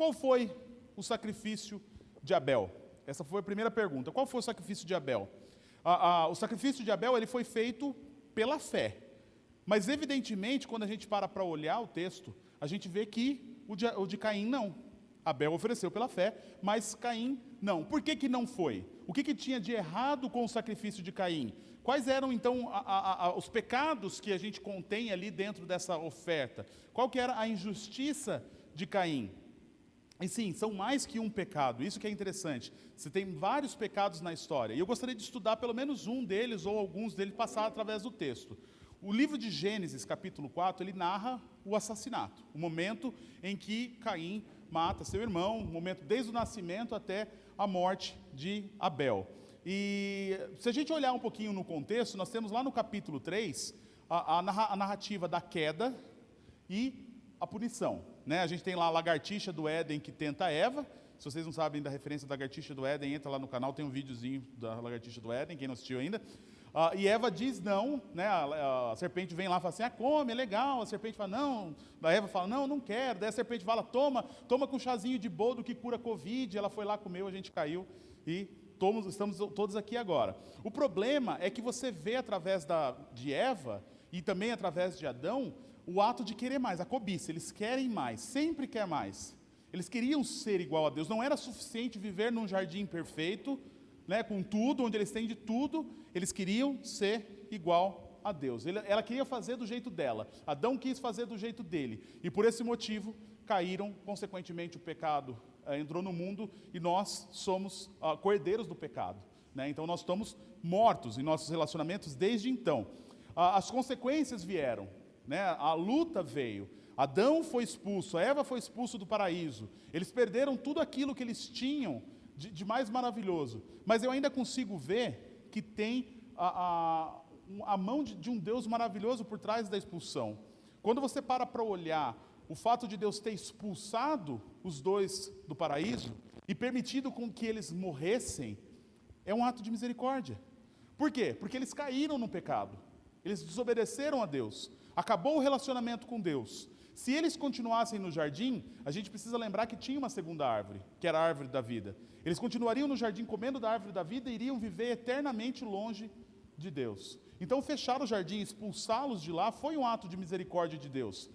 Qual foi o sacrifício de Abel? Essa foi a primeira pergunta. Qual foi o sacrifício de Abel? O sacrifício de Abel ele foi feito pela fé. Mas, evidentemente, quando a gente para olhar o texto, a gente vê que o de Caim não. Abel ofereceu pela fé, mas Caim não. Por que não foi? O que tinha de errado com o sacrifício de Caim? Quais eram, então, os pecados que a gente contém ali dentro dessa oferta? Qual que era a injustiça de Caim? E sim, são mais que um pecado, isso que é interessante. Você tem vários pecados na história, e eu gostaria de estudar pelo menos um deles, ou alguns deles, passar através do texto. O livro de Gênesis, capítulo 4, ele narra o assassinato, o momento em que Caim mata seu irmão, o momento desde o nascimento até a morte de Abel. E se a gente olhar um pouquinho no contexto, nós temos lá no capítulo 3, a narrativa da queda e a punição. Né? A gente tem lá a lagartixa do Éden que tenta Eva. Se vocês não sabem da referência da lagartixa do Éden, entra lá no canal, tem um videozinho da lagartixa do Éden, quem não assistiu ainda. E Eva diz não, né? A serpente vem lá e fala assim, come, é legal. A serpente fala, não. A Eva fala, não quero. Daí a serpente fala, toma com um chazinho de boldo que cura Covid. Ela foi lá, comeu, a gente caiu e estamos todos aqui agora. O problema é que você vê através de Eva e também através de Adão, o ato de querer mais, a cobiça. Eles querem mais, sempre quer mais. Eles queriam ser igual a Deus. Não era suficiente viver num jardim perfeito, né, com tudo, onde eles têm de tudo. Eles queriam ser igual a Deus. Ela queria fazer do jeito dela. Adão quis fazer do jeito dele. E por esse motivo, caíram. Consequentemente, o pecado entrou no mundo e nós somos cordeiros do pecado. Né? Então, nós estamos mortos em nossos relacionamentos desde então. As consequências vieram. Né? A luta veio, Adão foi expulso, Eva foi expulso do paraíso, eles perderam tudo aquilo que eles tinham de mais maravilhoso, mas eu ainda consigo ver que tem a mão de um Deus maravilhoso por trás da expulsão. Quando você para olhar o fato de Deus ter expulsado os dois do paraíso e permitido com que eles morressem, é um ato de misericórdia. Por quê? Porque eles caíram no pecado, eles desobedeceram a Deus. Acabou o relacionamento com Deus. Se eles continuassem no jardim, a gente precisa lembrar que tinha uma segunda árvore, que era a árvore da vida. Eles continuariam no jardim comendo da árvore da vida e iriam viver eternamente longe de Deus. Então fechar o jardim, expulsá-los de lá, foi um ato de misericórdia de Deus.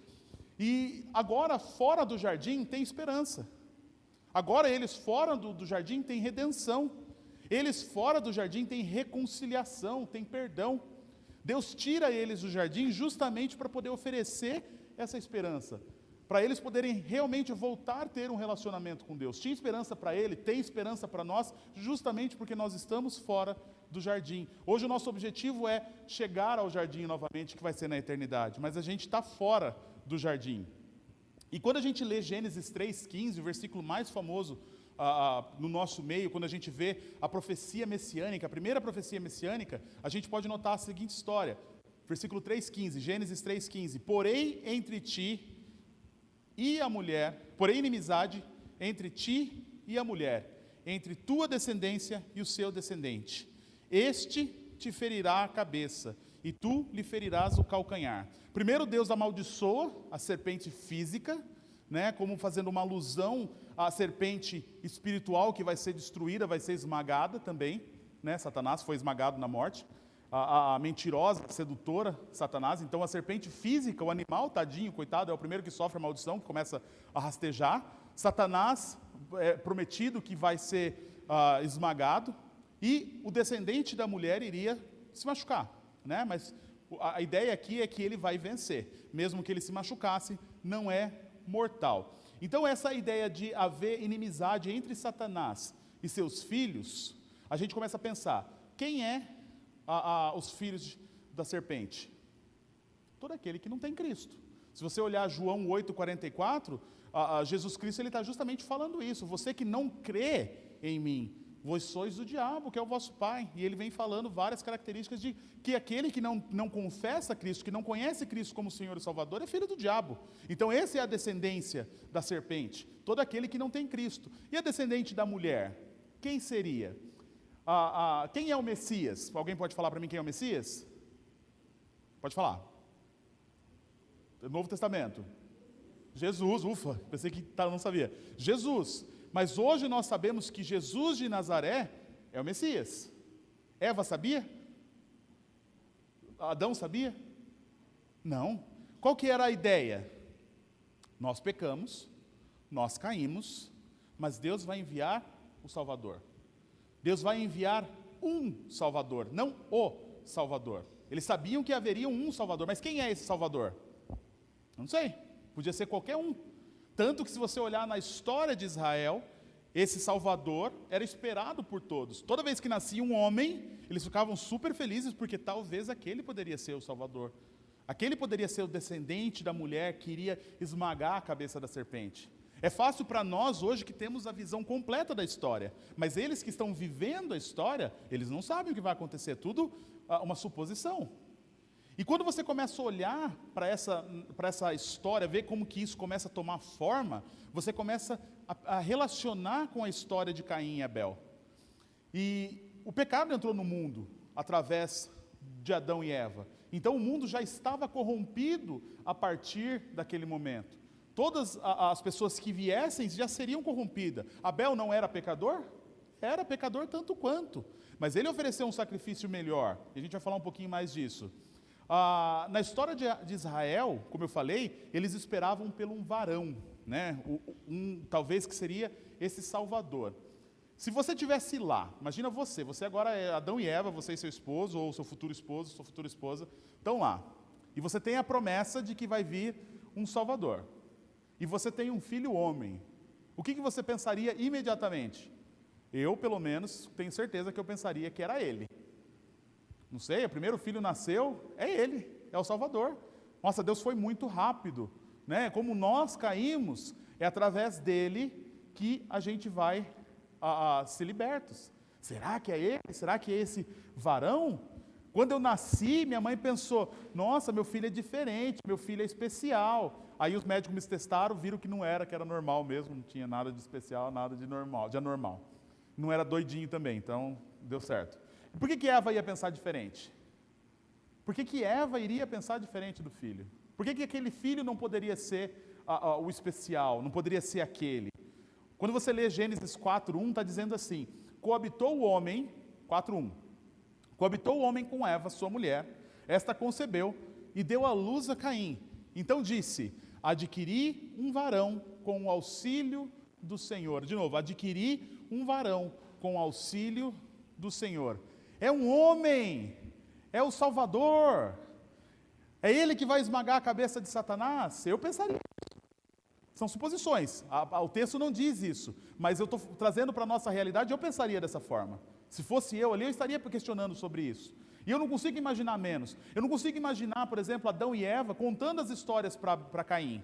E agora, fora do jardim, tem esperança. Agora eles fora do jardim têm redenção. Eles fora do jardim têm reconciliação, têm perdão. Deus tira eles do jardim justamente para poder oferecer essa esperança, para eles poderem realmente voltar a ter um relacionamento com Deus. Tinha esperança para ele, tem esperança para nós, justamente porque nós estamos fora do jardim. Hoje o nosso objetivo é chegar ao jardim novamente, que vai ser na eternidade, mas a gente está fora do jardim. E quando a gente lê Gênesis 3,15, o versículo mais famoso no nosso meio, quando a gente vê a profecia messiânica, a primeira profecia messiânica, a gente pode notar a seguinte história, versículo 3,15, Gênesis 3,15, porém inimizade entre ti e a mulher, entre tua descendência e o seu descendente, este te ferirá a cabeça, e tu lhe ferirás o calcanhar. Primeiro Deus amaldiçoa a serpente física, né, como fazendo uma alusão à serpente espiritual que vai ser destruída, vai ser esmagada também, né, Satanás foi esmagado na morte, a mentirosa, sedutora Satanás. Então a serpente física, o animal, tadinho, coitado, é o primeiro que sofre a maldição, que começa a rastejar. Satanás é prometido que vai ser esmagado, e o descendente da mulher iria se machucar, né, mas a ideia aqui é que ele vai vencer, mesmo que ele se machucasse, não é mortal. Então essa ideia de haver inimizade entre Satanás e seus filhos, a gente começa a pensar, quem é os filhos da serpente? Todo aquele que não tem Cristo. Se você olhar João 8,44, Jesus Cristo está justamente falando isso, você que não crê em mim, vós sois do diabo, que é o vosso pai. E ele vem falando várias características de que aquele que não confessa Cristo, que não conhece Cristo como Senhor e Salvador, é filho do diabo. Então essa é a descendência da serpente, todo aquele que não tem Cristo. E a descendente da mulher, quem seria? Quem é o Messias? Alguém pode falar para mim quem é o Messias? Pode falar. Novo Testamento. Jesus, ufa, pensei que não sabia. Jesus. Mas hoje nós sabemos que Jesus de Nazaré é o Messias. Eva sabia? Adão sabia? Não. Qual que era a ideia? Nós pecamos, nós caímos, mas Deus vai enviar o Salvador. Deus vai enviar um Salvador, não o Salvador. Eles sabiam que haveria um Salvador, mas quem é esse Salvador? Não sei, podia ser qualquer um. Tanto que se você olhar na história de Israel, esse Salvador era esperado por todos. Toda vez que nascia um homem, eles ficavam super felizes, porque talvez aquele poderia ser o Salvador. Aquele poderia ser o descendente da mulher que iria esmagar a cabeça da serpente. É fácil para nós hoje que temos a visão completa da história, mas eles que estão vivendo a história, eles não sabem o que vai acontecer, tudo uma suposição. E quando você começa a olhar para essa história, ver como que isso começa a tomar forma, você começa a relacionar com a história de Caim e Abel. E o pecado entrou no mundo através de Adão e Eva. Então o mundo já estava corrompido a partir daquele momento. Todas as pessoas que viessem já seriam corrompidas. Abel não era pecador? Era pecador tanto quanto. Mas ele ofereceu um sacrifício melhor. E a gente vai falar um pouquinho mais disso. Na história de Israel, como eu falei, eles esperavam pelo um varão, né? Talvez que seria esse Salvador. Se você estivesse lá, imagina você agora é Adão e Eva, você e seu esposo, ou seu futuro esposo, sua futura esposa, estão lá. E você tem a promessa de que vai vir um Salvador. E você tem um filho homem. O que você pensaria imediatamente? Eu, pelo menos, tenho certeza que eu pensaria que era ele. Não sei, o primeiro filho nasceu, é ele, é o Salvador. Nossa, Deus foi muito rápido, né? Como nós caímos, é através dele que a gente vai ser libertos. Será que é ele? Será que é esse varão? Quando eu nasci, minha mãe pensou, nossa, meu filho é diferente, meu filho é especial. Aí os médicos me testaram, viram que não era, que era normal mesmo, não tinha nada de especial, nada de normal, de anormal. Não era doidinho também, então deu certo. Por que Eva ia pensar diferente? Por que Eva iria pensar diferente do filho? Por que aquele filho não poderia ser o especial, não poderia ser aquele? Quando você lê Gênesis 4:1, está dizendo assim, coabitou o homem, 4:1, coabitou o homem com Eva, sua mulher, esta concebeu e deu à luz a Caim. Então disse, adquiri um varão com o auxílio do Senhor. De novo, adquiri um varão com o auxílio do Senhor. É um homem, é o Salvador, é ele que vai esmagar a cabeça de Satanás? Eu pensaria. São suposições, o texto não diz isso, mas eu estou trazendo para a nossa realidade, eu pensaria dessa forma. Se fosse eu ali, eu estaria questionando sobre isso. E eu não consigo imaginar menos. Eu não consigo imaginar, por exemplo, Adão e Eva contando as histórias para Caim.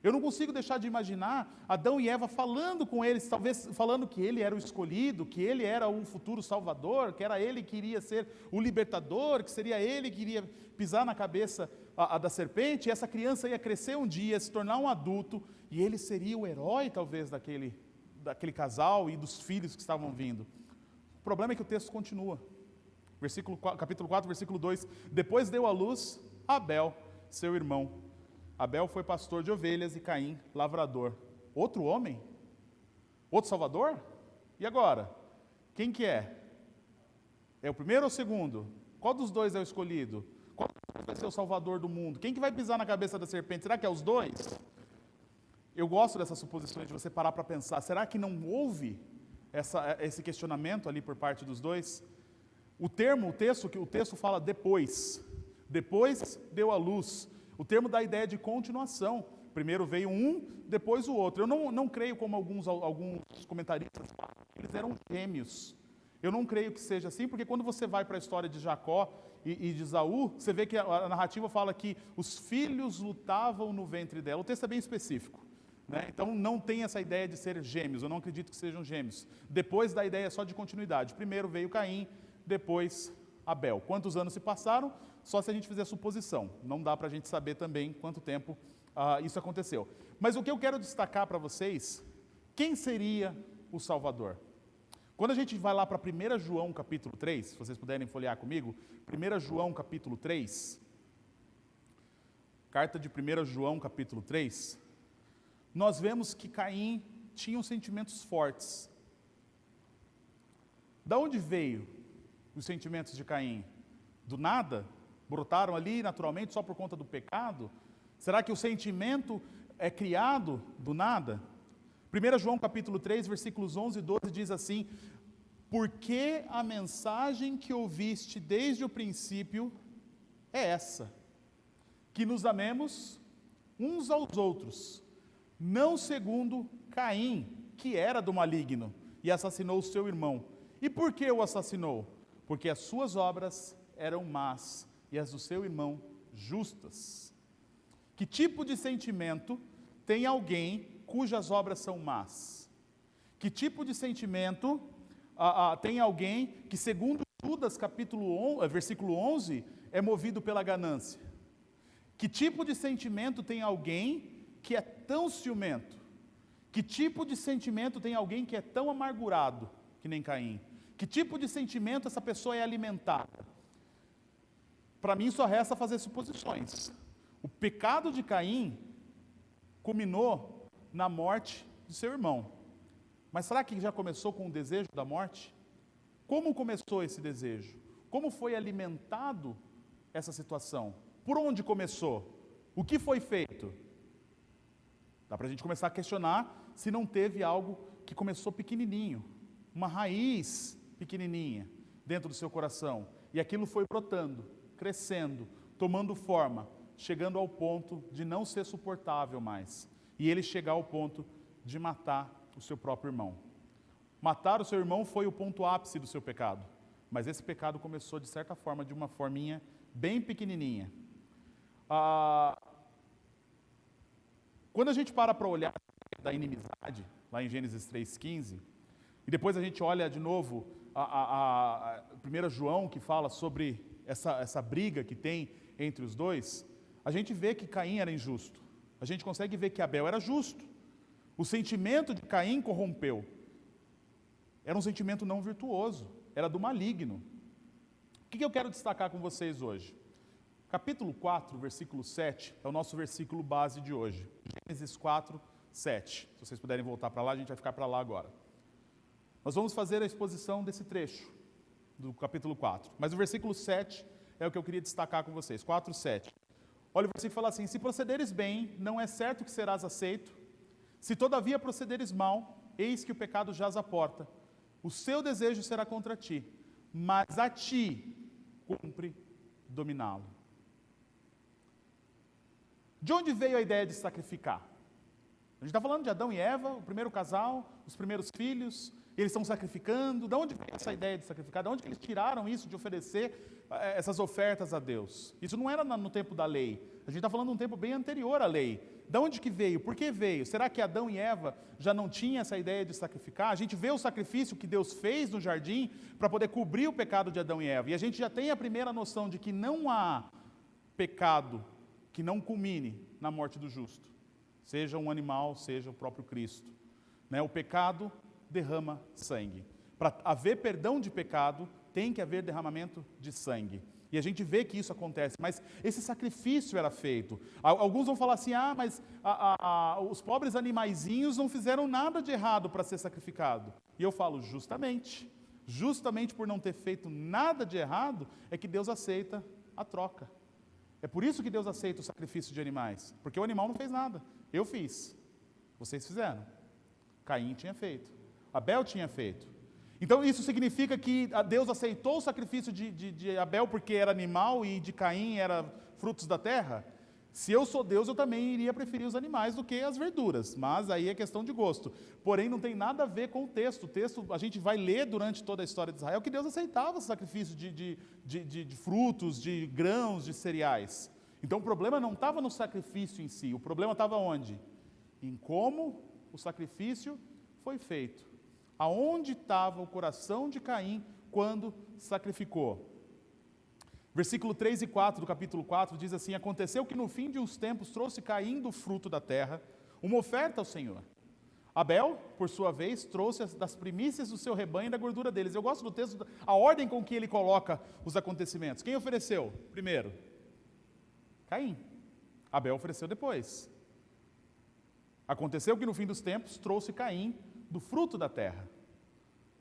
Eu não consigo deixar de imaginar Adão e Eva falando com eles, talvez falando que ele era o escolhido, que ele era o futuro salvador, que era ele que iria ser o libertador, que seria ele que iria pisar na cabeça da serpente, e essa criança ia crescer um dia, se tornar um adulto, e ele seria o herói talvez daquele casal e dos filhos que estavam vindo. O problema é que o texto continua. Capítulo 4, versículo 2, depois deu à luz Abel, seu irmão. Abel foi pastor de ovelhas e Caim, lavrador. Outro homem? Outro Salvador? E agora? Quem que é? É o primeiro ou o segundo? Qual dos dois é o escolhido? Qual vai ser o Salvador do mundo? Quem que vai pisar na cabeça da serpente? Será que é os dois? Eu gosto dessas suposições, de você parar para pensar. Será que não houve esse questionamento ali por parte dos dois? O texto fala depois. Depois deu à luz. O termo dá a ideia de continuação. Primeiro veio um, depois o outro. Eu não creio, como alguns comentaristas falam, eles eram gêmeos. Eu não creio que seja assim, porque quando você vai para a história de Jacó e de Esaú, você vê que a narrativa fala que os filhos lutavam no ventre dela. O texto é bem específico, né? Então não tem essa ideia de ser gêmeos, eu não acredito que sejam gêmeos. Depois da ideia só de continuidade. Primeiro veio Caim, depois Abel. Quantos anos se passaram? Só se a gente fizer suposição. Não dá para a gente saber também quanto tempo isso aconteceu. Mas o que eu quero destacar para vocês, quem seria o Salvador? Quando a gente vai lá para 1 João capítulo 3, se vocês puderem folhear comigo, 1 João capítulo 3, carta de 1 João capítulo 3, nós vemos que Caim tinha sentimentos fortes. Da onde veio os sentimentos de Caim? Do nada? Brotaram ali naturalmente só por conta do pecado? Será que o sentimento é criado do nada? 1 João capítulo 3, versículos 11 e 12 diz assim: porque a mensagem que ouviste desde o princípio é essa, que nos amemos uns aos outros, não segundo Caim, que era do maligno, e assassinou o seu irmão. E por que o assassinou? Porque as suas obras eram más, e as do seu irmão justas. Que tipo de sentimento tem alguém cujas obras são más? Que tipo de sentimento tem alguém que, segundo Judas versículo 11, é movido pela ganância? Que tipo de sentimento tem alguém que é tão ciumento? Que tipo de sentimento tem alguém que é tão amargurado que nem Caim? Que tipo de sentimento essa pessoa é alimentada? Para mim só resta fazer suposições. O pecado de Caim culminou na morte de seu irmão. Mas será que já começou com o desejo da morte? Como começou esse desejo? Como foi alimentado essa situação? Por onde começou? O que foi feito? Dá para a gente começar a questionar se não teve algo que começou pequenininho, uma raiz pequenininha dentro do seu coração, e aquilo foi brotando, crescendo, tomando forma, chegando ao ponto de não ser suportável mais, e ele chegar ao ponto de matar o seu próprio irmão. Matar o seu irmão foi o ponto ápice do seu pecado, mas esse pecado começou de certa forma, de uma forminha bem pequenininha. Quando a gente para olhar da inimizade, lá em Gênesis 3,15, e depois a gente olha de novo a 1 João, que fala sobre essa briga que tem entre os dois, a gente vê que Caim era injusto, a gente consegue ver que Abel era justo. O sentimento de Caim corrompeu. Era um sentimento não virtuoso, era do maligno. O que eu quero destacar com vocês hoje? Capítulo 4, versículo 7, é o nosso versículo base de hoje. Gênesis 4, 7. Se vocês puderem voltar para lá, a gente vai ficar para lá agora. Nós vamos fazer a exposição desse trecho, do capítulo 4. Mas o versículo 7 é o que eu queria destacar com vocês. 4, 7. Olha, o versículo fala assim: se procederes bem, não é certo que serás aceito. Se todavia procederes mal, eis que o pecado jaz à porta. O seu desejo será contra ti, mas a ti cumpre dominá-lo. De onde veio a ideia de sacrificar? A gente está falando de Adão e Eva, o primeiro casal, os primeiros filhos, eles estão sacrificando. De onde veio essa ideia de sacrificar? De onde que eles tiraram isso de oferecer essas ofertas a Deus? Isso não era no tempo da lei. A gente está falando de um tempo bem anterior à lei. De onde que veio? Por que veio? Será que Adão e Eva já não tinham essa ideia de sacrificar? A gente vê o sacrifício que Deus fez no jardim para poder cobrir o pecado de Adão e Eva. E a gente já tem a primeira noção de que não há pecado que não culmine na morte do justo. Seja um animal, seja o próprio Cristo. O pecado derrama sangue. Para haver perdão de pecado, tem que haver derramamento de sangue. E a gente vê que isso acontece, mas esse sacrifício era feito. Alguns vão falar assim: mas os pobres animaizinhos não fizeram nada de errado para ser sacrificado. E eu falo: justamente por não ter feito nada de errado, é que Deus aceita a troca. É por isso que Deus aceita o sacrifício de animais, porque o animal não fez nada. Eu fiz, vocês fizeram. Caim tinha feito, Abel tinha feito. Então isso significa que Deus aceitou o sacrifício de Abel porque era animal e de Caim era frutos da terra? Se eu sou Deus, eu também iria preferir os animais do que as verduras, mas aí é questão de gosto. Porém, não tem nada a ver com o texto. O texto, a gente vai ler durante toda a história de Israel que Deus aceitava o sacrifício de frutos, de grãos, de cereais. Então o problema não estava no sacrifício em si, o problema estava onde? Em como o sacrifício foi feito. Aonde estava o coração de Caim quando sacrificou? Versículo 3 e 4 do capítulo 4 diz assim: aconteceu que no fim de uns tempos trouxe Caim do fruto da terra uma oferta ao Senhor. Abel, por sua vez, trouxe das primícias do seu rebanho e da gordura deles. Eu gosto do texto, a ordem com que ele coloca os acontecimentos. Quem ofereceu primeiro? Caim. Abel ofereceu depois. Aconteceu que no fim dos tempos trouxe Caim do fruto da terra,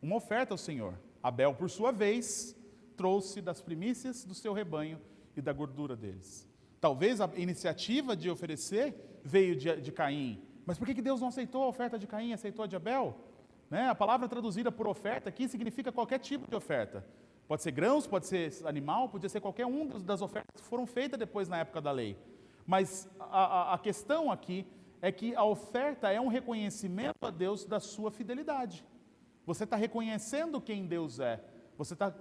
uma oferta ao Senhor. Abel, por sua vez, trouxe das primícias do seu rebanho e da gordura deles. Talvez a iniciativa de oferecer veio de Caim, mas por que Deus não aceitou a oferta de Caim e aceitou a de Abel? A palavra traduzida por oferta aqui significa qualquer tipo de oferta. Pode ser grãos, pode ser animal, pode ser qualquer um das ofertas que foram feitas depois na época da lei. Mas a questão aqui é que a oferta é um reconhecimento a Deus da sua fidelidade. Você está reconhecendo quem Deus é. Você está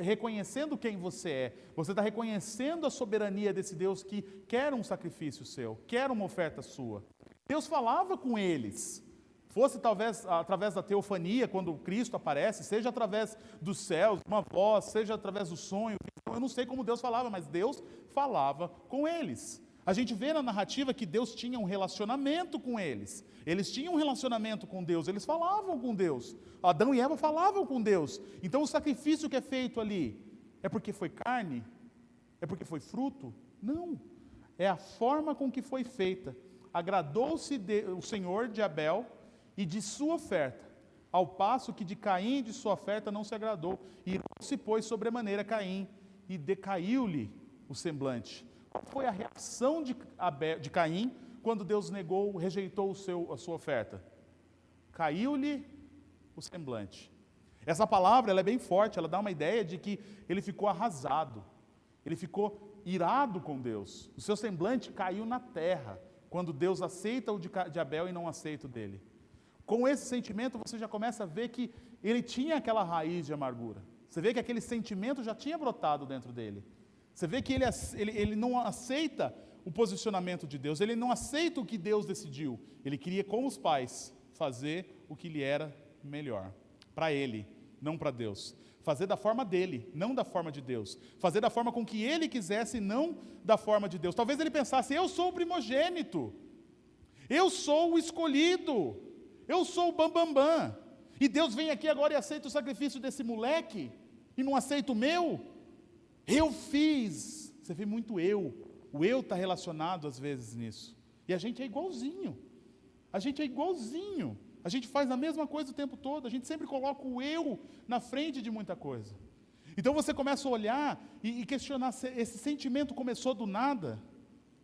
reconhecendo quem você é. Você está reconhecendo a soberania desse Deus que quer um sacrifício seu, quer uma oferta sua. Deus falava com eles. Fosse talvez através da teofania, quando Cristo aparece, seja através dos céus, uma voz, seja através do sonho. Eu não sei como Deus falava, mas Deus falava com eles. A gente vê na narrativa que Deus tinha um relacionamento com eles. Eles tinham um relacionamento com Deus, eles falavam com Deus. Adão e Eva falavam com Deus. Então o sacrifício que é feito ali, é porque foi carne? É porque foi fruto? Não. É a forma com que foi feita. Agradou-se o Senhor de Abel e de sua oferta, ao passo que de Caim e de sua oferta não se agradou. E se pôs sobremaneira Caim, e decaiu-lhe o semblante. Qual foi a reação de Caim quando Deus rejeitou a sua oferta? Caiu-lhe o semblante. Essa palavra ela é bem forte, ela dá uma ideia de que ele ficou arrasado, ele ficou irado com Deus. O seu semblante caiu na terra, quando Deus aceita o de Abel e não aceita o dele. Com esse sentimento você já começa a ver que ele tinha aquela raiz de amargura. Você vê que aquele sentimento já tinha brotado dentro dele. Você vê que ele não aceita o posicionamento de Deus, ele não aceita o que Deus decidiu. Ele queria, como os pais, fazer o que lhe era melhor. Para ele, não para Deus. Fazer da forma dele, não da forma de Deus. Fazer da forma com que ele quisesse, não da forma de Deus. Talvez ele pensasse, eu sou o primogênito. Eu sou o escolhido. Eu sou o bambambam. E Deus vem aqui agora e aceita o sacrifício desse moleque e não aceita o meu? Eu fiz. Você vê muito eu. O eu está relacionado às vezes nisso. E a gente é igualzinho. A gente é igualzinho. A gente faz a mesma coisa o tempo todo. A gente sempre coloca o eu na frente de muita coisa. Então você começa a olhar e questionar se esse sentimento começou do nada.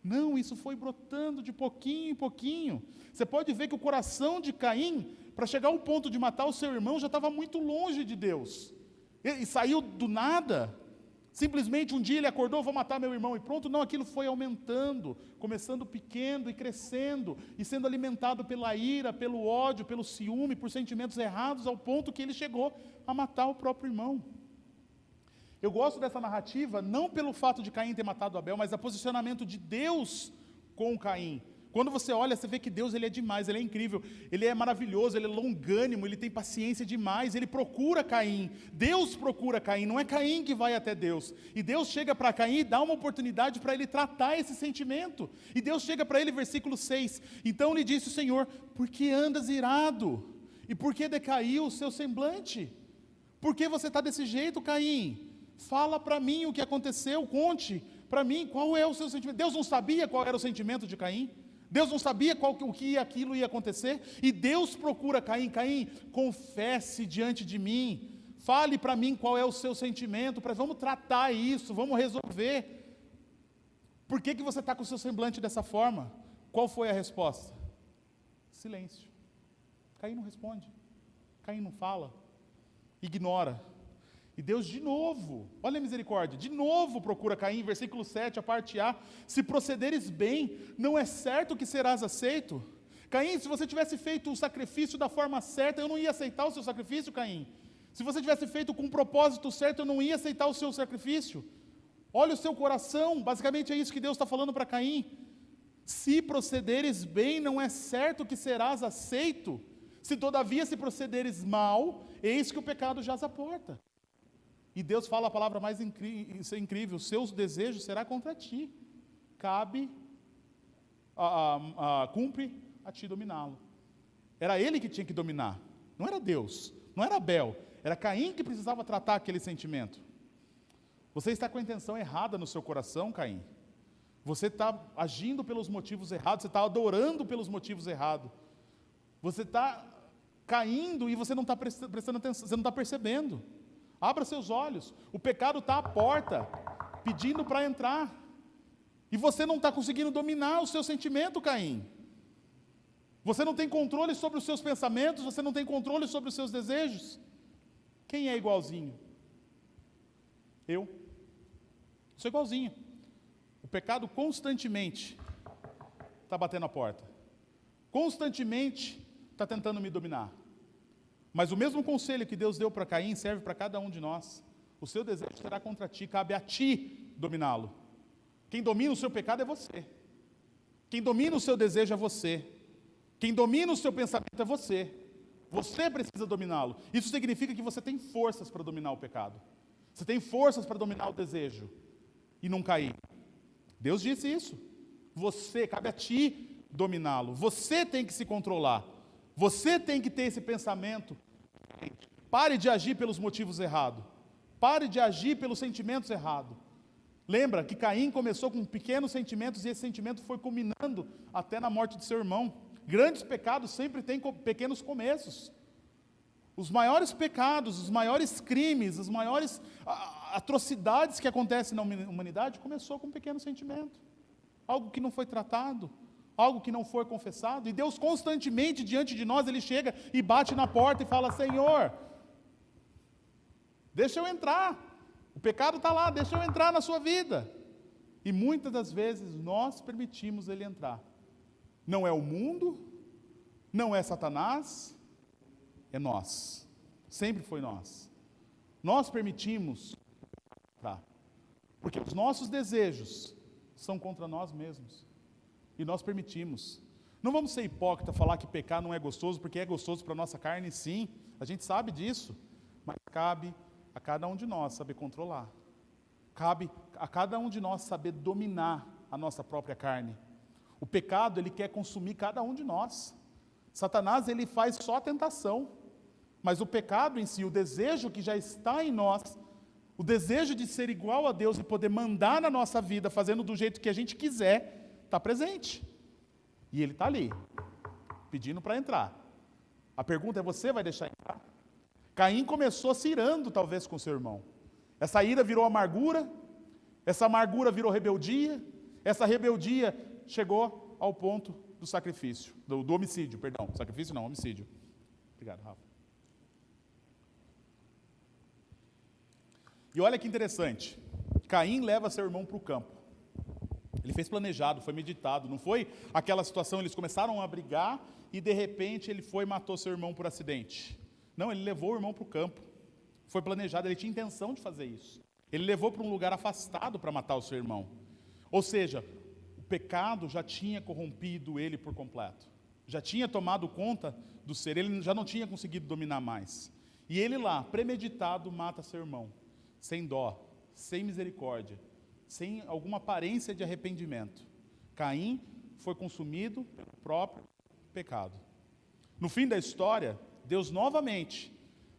Não, isso foi brotando de pouquinho em pouquinho. Você pode ver que o coração de Caim, para chegar ao ponto de matar o seu irmão, já estava muito longe de Deus. E saiu do nada. Simplesmente um dia ele acordou, vou matar meu irmão e pronto. Não, aquilo foi aumentando, começando pequeno e crescendo, e sendo alimentado pela ira, pelo ódio, pelo ciúme, por sentimentos errados, ao ponto que ele chegou a matar o próprio irmão. Eu gosto dessa narrativa, não pelo fato de Caim ter matado Abel, mas o posicionamento de Deus com Caim. Quando você olha, você vê que Deus ele é demais, ele é incrível, ele é maravilhoso, ele é longânimo, ele tem paciência demais, ele procura Caim, Deus procura Caim, não é Caim que vai até Deus. E Deus chega para Caim e dá uma oportunidade para ele tratar esse sentimento. E Deus chega para ele, versículo 6, então lhe disse o Senhor, por que andas irado? E por que decaiu o seu semblante? Por que você está desse jeito, Caim? Fala para mim o que aconteceu, conte para mim qual é o seu sentimento. Deus não sabia qual era o sentimento de Caim? Deus não sabia o que aquilo ia acontecer? E Deus procura Caim, Caim, confesse diante de mim, fale para mim qual é o seu sentimento, vamos tratar isso, vamos resolver. Por que você está com o seu semblante dessa forma? Qual foi a resposta? Silêncio. Caim não responde, Caim não fala, ignora. E Deus de novo, olha a misericórdia, de novo procura Caim, versículo 7, a parte A, se procederes bem, não é certo que serás aceito? Caim, se você tivesse feito o sacrifício da forma certa, eu não ia aceitar o seu sacrifício, Caim. Se você tivesse feito com o propósito certo, eu não ia aceitar o seu sacrifício. Olha o seu coração, basicamente é isso que Deus está falando para Caim. Se procederes bem, não é certo que serás aceito? Se todavia se procederes mal, eis que o pecado jaz à porta. E Deus fala a palavra mais incrível, seus desejos será contra ti, cumpre a ti dominá-lo. Era ele que tinha que dominar, não era Deus, não era Abel, era Caim que precisava tratar aquele sentimento. Você está com a intenção errada no seu coração, Caim. Você está agindo pelos motivos errados, você está adorando pelos motivos errados. Você está caindo e você não está prestando atenção, você não está percebendo. Abra seus olhos. O pecado está à porta, pedindo para entrar. E você não está conseguindo dominar o seu sentimento, Caim. Você não tem controle sobre os seus pensamentos, você não tem controle sobre os seus desejos. Quem é igualzinho? Eu. Sou igualzinho. O pecado constantemente está batendo a porta. Constantemente está tentando me dominar. Mas o mesmo conselho que Deus deu para Caim serve para cada um de nós. O seu desejo será contra ti, cabe a ti dominá-lo. Quem domina o seu pecado é você. Quem domina o seu desejo é você. Quem domina o seu pensamento é você. Você precisa dominá-lo. Isso significa que você tem forças para dominar o pecado. Você tem forças para dominar o desejo e não cair. Deus disse isso. Você, cabe a ti dominá-lo. Você tem que se controlar. Você tem que ter esse pensamento. Pare de agir pelos motivos errados. Pare de agir pelos sentimentos errados. Lembra que Caim começou com pequenos sentimentos e esse sentimento foi culminando até na morte de seu irmão. Grandes pecados sempre têm pequenos começos. Os maiores pecados, os maiores crimes, as maiores atrocidades que acontecem na humanidade começou com um pequeno sentimento. Algo que não foi tratado, algo que não foi confessado. E Deus constantemente diante de nós, Ele chega e bate na porta e fala: Senhor, deixa eu entrar. O pecado está lá, deixa eu entrar na sua vida. E muitas das vezes nós permitimos Ele entrar. Não é o mundo, não é Satanás, é nós. Sempre foi nós. Nós permitimos entrar. Porque os nossos desejos são contra nós mesmos. E nós permitimos. Não vamos ser hipócritas, falar que pecar não é gostoso, porque é gostoso para a nossa carne, sim. A gente sabe disso. Mas cabe a cada um de nós saber controlar. Cabe a cada um de nós saber dominar a nossa própria carne. O pecado, ele quer consumir cada um de nós. Satanás, ele faz só a tentação. Mas o pecado em si, o desejo que já está em nós, o desejo de ser igual a Deus e poder mandar na nossa vida, fazendo do jeito que a gente quiser, está presente. E ele está ali, pedindo para entrar. A pergunta é: você vai deixar entrar? Caim começou se irando, talvez, com seu irmão. Essa ira virou amargura, essa amargura virou rebeldia, essa rebeldia chegou ao ponto do sacrifício, do homicídio, perdão. Sacrifício não, homicídio. Obrigado, Rafa. E olha que interessante, Caim leva seu irmão para o campo. Ele fez planejado, foi meditado, não foi aquela situação, eles começaram a brigar e de repente ele foi e matou seu irmão por acidente. Não, ele levou o irmão para o campo. Foi planejado, ele tinha intenção de fazer isso. Ele levou para um lugar afastado para matar o seu irmão. Ou seja, o pecado já tinha corrompido ele por completo. Já tinha tomado conta do ser, ele já não tinha conseguido dominar mais. E ele lá, premeditado, mata seu irmão. Sem dó, sem misericórdia, sem alguma aparência de arrependimento. Caim foi consumido pelo próprio pecado. No fim da história, Deus novamente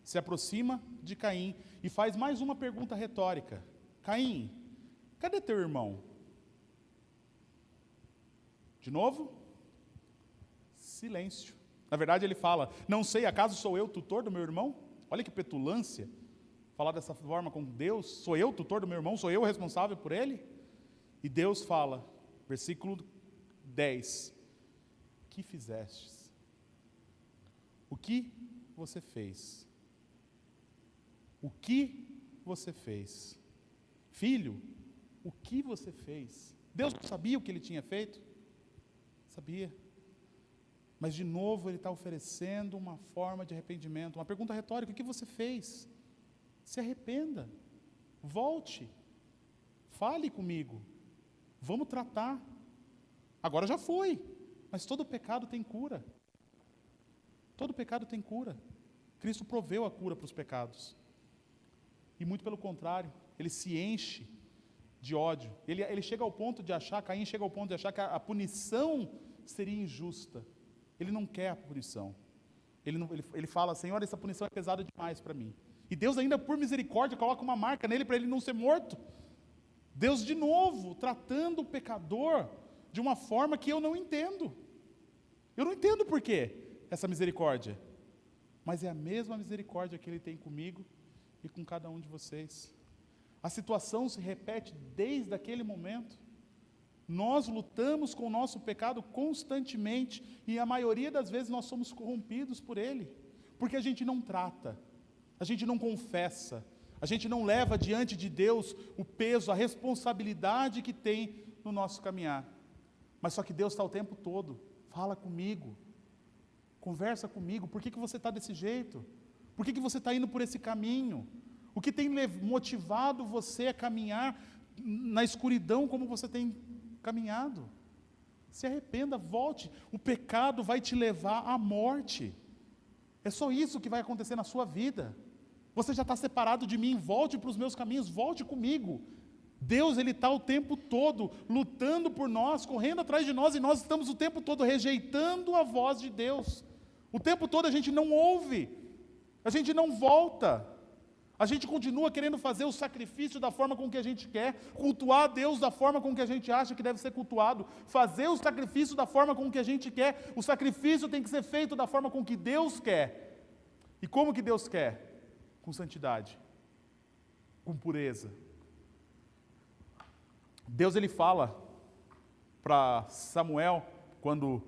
se aproxima de Caim e faz mais uma pergunta retórica. Caim, cadê teu irmão? De novo? Silêncio. Na verdade ele fala: não sei, acaso sou eu tutor do meu irmão? Olha que petulância. Falar dessa forma com Deus: sou eu tutor do meu irmão? Sou eu o responsável por ele? E Deus fala, versículo 10: que fizestes? O que você fez? O que você fez? Filho, o que você fez? Deus não sabia o que ele tinha feito? Sabia. Mas de novo ele está oferecendo uma forma de arrependimento, uma pergunta retórica: o que você fez? Se arrependa, volte, fale comigo, vamos tratar. Agora já foi, mas todo pecado tem cura. Todo pecado tem cura. Cristo proveu a cura para os pecados. E muito pelo contrário, ele se enche de ódio. Ele chega ao ponto de achar, Caim chega ao ponto de achar que a punição seria injusta. Ele não quer a punição. Ele fala: Senhor, essa punição é pesada demais para mim. E Deus ainda por misericórdia coloca uma marca nele para ele não ser morto. Deus, de novo, tratando o pecador de uma forma que eu não entendo. Eu não entendo por quê essa misericórdia. Mas é a mesma misericórdia que Ele tem comigo e com cada um de vocês. A situação se repete desde aquele momento. Nós lutamos com o nosso pecado constantemente e a maioria das vezes nós somos corrompidos por ele, porque a gente não trata, a gente não confessa, a gente não leva diante de Deus o peso, a responsabilidade que tem no nosso caminhar. Mas só que Deus está o tempo todo, fala comigo, conversa comigo, por que você está desse jeito? Por que você está indo por esse caminho? O que tem motivado você a caminhar na escuridão como você tem caminhado? Se arrependa, volte. O pecado vai te levar à morte. É só isso que vai acontecer na sua vida. Você já está separado de mim, volte para os meus caminhos, volte comigo. Deus, Ele está o tempo todo lutando por nós, correndo atrás de nós, e nós estamos o tempo todo rejeitando a voz de Deus. O tempo todo a gente não ouve, a gente não volta. A gente continua querendo fazer o sacrifício da forma com que a gente quer, cultuar a Deus da forma com que a gente acha que deve ser cultuado, fazer o sacrifício da forma com que a gente quer. O sacrifício tem que ser feito da forma com que Deus quer. E como que Deus quer? Com santidade, com pureza. Deus, Ele fala para Samuel, quando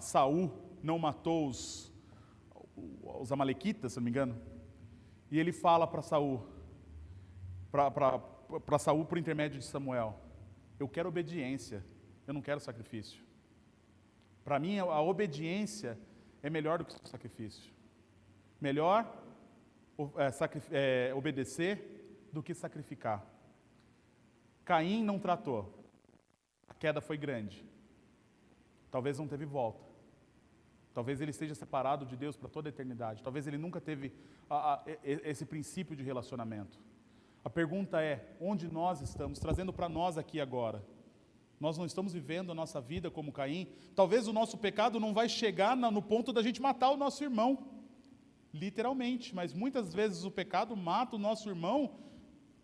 Saul não matou os amalequitas, se não me engano, e ele fala para Saul, para Saul por intermédio de Samuel: eu quero obediência, eu não quero sacrifício. Para mim a obediência é melhor do que o sacrifício. Melhor obedecer do que sacrificar. Caim não tratou, a queda foi grande, talvez não teve volta. Talvez ele esteja separado de Deus para toda a eternidade. Talvez ele nunca teve esse princípio de relacionamento. A pergunta é, onde nós estamos? Trazendo para nós aqui agora. Nós não estamos vivendo a nossa vida como Caim. Talvez o nosso pecado não vai chegar no ponto da gente matar o nosso irmão. Literalmente. Mas muitas vezes o pecado mata o nosso irmão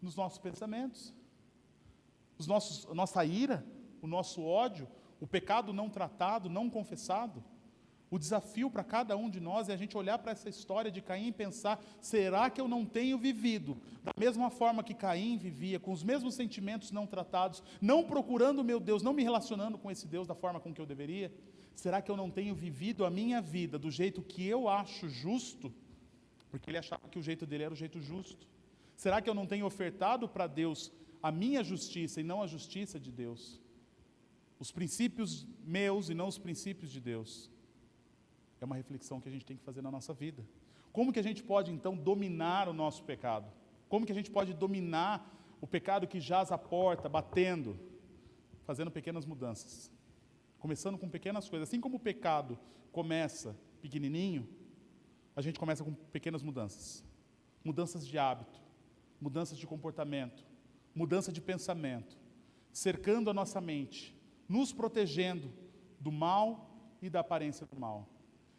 nos nossos pensamentos. A nossa ira, o nosso ódio, o pecado não tratado, não confessado. O desafio para cada um de nós é a gente olhar para essa história de Caim e pensar: será que eu não tenho vivido da mesma forma que Caim vivia, com os mesmos sentimentos não tratados, não procurando o meu Deus, não me relacionando com esse Deus da forma com que eu deveria? Será que eu não tenho vivido a minha vida do jeito que eu acho justo? Porque ele achava que o jeito dele era o jeito justo. Será que eu não tenho ofertado para Deus a minha justiça e não a justiça de Deus? Os princípios meus e não os princípios de Deus. É uma reflexão que a gente tem que fazer na nossa vida. Como que a gente pode, então, dominar o nosso pecado? Como que a gente pode dominar o pecado que jaz à porta, batendo? Fazendo pequenas mudanças. Começando com pequenas coisas. Assim como o pecado começa pequenininho, a gente começa com pequenas mudanças. Mudanças de hábito, mudanças de comportamento, mudança de pensamento, cercando a nossa mente, nos protegendo do mal e da aparência do mal.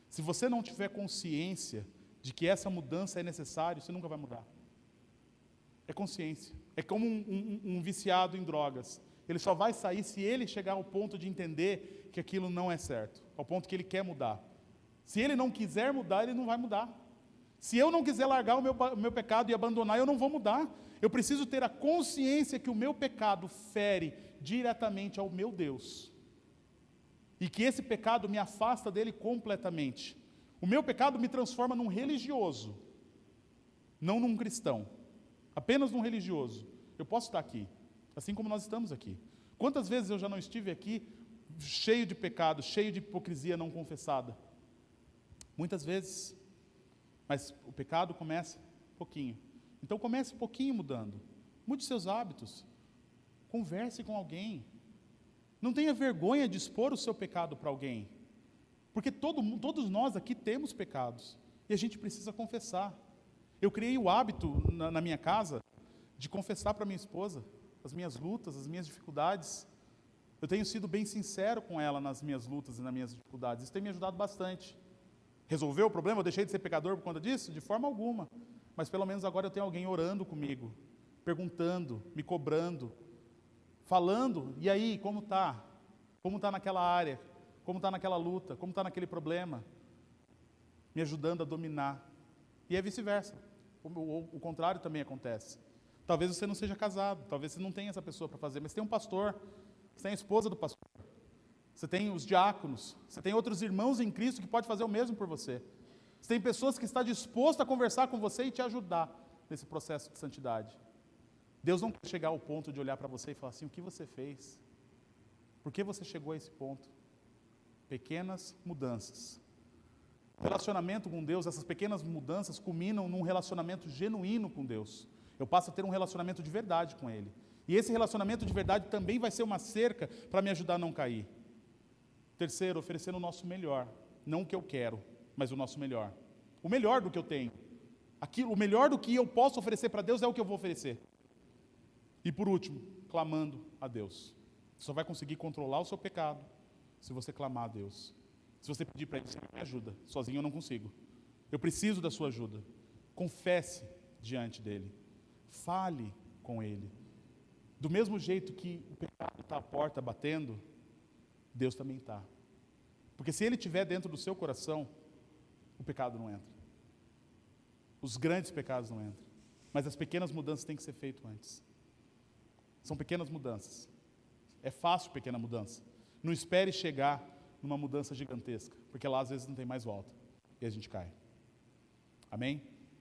Se você não tiver consciência de que essa mudança é necessária, você nunca vai mudar. É consciência. É como um viciado em drogas. Ele só vai sair se ele chegar ao ponto de entender que aquilo não é certo, ao ponto que ele quer mudar. Se ele não quiser mudar, ele não vai mudar. Se eu não quiser largar o meu pecado e abandonar, eu não vou mudar. Eu preciso ter a consciência que o meu pecado fere diretamente ao meu Deus. E que esse pecado me afasta dele completamente. O meu pecado me transforma num religioso, não num cristão. Apenas num religioso. Eu posso estar aqui, assim como nós estamos aqui. Quantas vezes eu já não estive aqui, cheio de pecado, cheio de hipocrisia não confessada? Muitas vezes. Mas o pecado começa pouquinho. Então comece pouquinho mudando. Mude seus hábitos. Converse com alguém. Não tenha vergonha de expor o seu pecado para alguém. Porque todos nós aqui temos pecados. E a gente precisa confessar. Eu criei o hábito na minha casa de confessar para minha esposa as minhas lutas, as minhas dificuldades. Eu tenho sido bem sincero com ela nas minhas lutas e nas minhas dificuldades. Isso tem me ajudado bastante. Resolveu o problema? Eu deixei de ser pecador por conta disso? De forma alguma. Mas pelo menos agora eu tenho alguém orando comigo, perguntando, me cobrando, falando, e aí, como está? Como está naquela área? Como está naquela luta? Como está naquele problema? Me ajudando a dominar. E é vice-versa. O contrário também acontece. Talvez você não seja casado, talvez você não tenha essa pessoa para fazer, mas tem um pastor, você tem a esposa do pastor, você tem os diáconos, você tem outros irmãos em Cristo que pode fazer o mesmo por você. Você tem pessoas que estão dispostas a conversar com você e te ajudar nesse processo de santidade. Deus não quer chegar ao ponto de olhar para você e falar assim, o que você fez? Por que você chegou a esse ponto? Pequenas mudanças. Relacionamento com Deus, essas pequenas mudanças culminam num relacionamento genuíno com Deus. Eu passo a ter um relacionamento de verdade com Ele. E esse relacionamento de verdade também vai ser uma cerca para me ajudar a não cair. Terceiro, oferecendo o nosso melhor. Não o que eu quero, mas o nosso melhor. O melhor do que eu tenho. O melhor do que eu posso oferecer para Deus é o que eu vou oferecer. E por último, clamando a Deus. Você só vai conseguir controlar o seu pecado se você clamar a Deus. Se você pedir para Ele, Senhor, me ajuda. Sozinho eu não consigo. Eu preciso da sua ajuda. Confesse diante dEle. Fale com Ele. Do mesmo jeito que o pecado está à porta batendo, Deus também está. Porque se Ele estiver dentro do seu coração, o pecado não entra. Os grandes pecados não entram. Mas as pequenas mudanças têm que ser feitas antes. São pequenas mudanças. É fácil pequena mudança. Não espere chegar numa mudança gigantesca, porque lá às vezes não tem mais volta. E a gente cai. Amém?